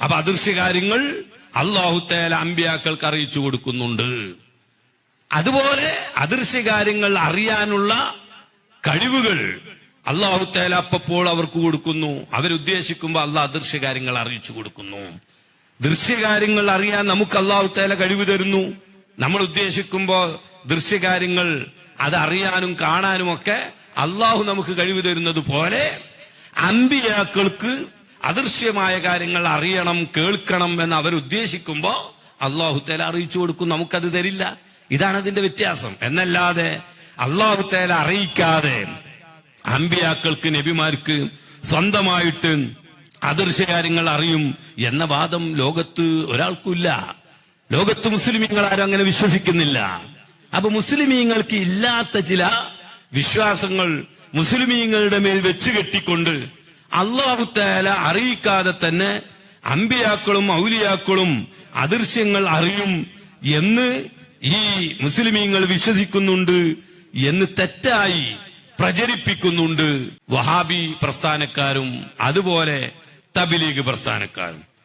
അപ്പൊ അദൃശ്യകാര്യങ്ങൾ അല്ലാഹു തആല അമ്പിയാക്കൾക്ക് അറിയിച്ചു കൊടുക്കുന്നുണ്ട്. അതുപോലെ അദൃശ്യകാര്യങ്ങൾ അറിയാനുള്ള കഴിവുകൾ അല്ലാഹു തആല അപ്പോൾ അവർക്ക് കൊടുക്കുന്നു. അവരുദ്ദേശിക്കുമ്പോൾ അല്ലാഹ് അദൃശ്യകാര്യങ്ങൾ അറിയിച്ചു കൊടുക്കുന്നു. ദൃശ്യകാര്യങ്ങൾ അറിയാൻ നമുക്ക് അല്ലാഹു തആല കഴിവ് തരുന്നു. നമ്മൾ ഉദ്ദേശിക്കുമ്പോൾ ദൃശ്യകാര്യങ്ങൾ അത് അറിയാനും കാണാനും ഒക്കെ അല്ലാഹു നമുക്ക് കഴിവ് തരുന്നത് പോലെ അമ്പിയാക്കൾക്ക് അദൃശ്യമായ കാര്യങ്ങൾ അറിയണം, കേൾക്കണം എന്ന് അവരുദ്ദേശിക്കുമ്പോ അല്ലാഹു തആല അറിയിച്ചു കൊടുക്കും. നമുക്കത് തരില്ല. ഇതാണ് അതിന്റെ വ്യത്യാസം. എന്നല്ലാതെ അല്ലാഹു തആല അറിയിക്കാതെ അമ്പിയാക്കൾക്ക്, നബിമാർക്ക് സ്വന്തമായിട്ട് അദൃശ്യകാര്യങ്ങൾ അറിയും എന്ന വാദം ലോകത്ത് ഒരാൾക്കില്ല. ലോകത്ത് മുസ്ലിമീങ്ങൾ ആരും അങ്ങനെ വിശ്വസിക്കുന്നില്ല. അപ്പൊ മുസ്ലിമീങ്ങൾക്ക് ഇല്ലാത്ത ചില വിശ്വാസങ്ങൾ മുസ്ലിമീങ്ങളുടെ മേൽ വെച്ച് കെട്ടിക്കൊണ്ട് അല്ലാഹു തആല അറിയിക്കാതെ തന്നെ അമ്പിയാക്കളും ഔലിയാക്കളും അദൃശ്യങ്ങൾ അറിയും എന്ന് ഈ മുസ്ലിമീങ്ങൾ വിശ്വസിക്കുന്നുണ്ട് എന്ന് തെറ്റായി പ്രചരിപ്പിക്കുന്നുണ്ട് വഹാബി പ്രസ്ഥാനക്കാരും അതുപോലെ തബ്ലീഗ് പ്രസ്ഥാനക്കാരും.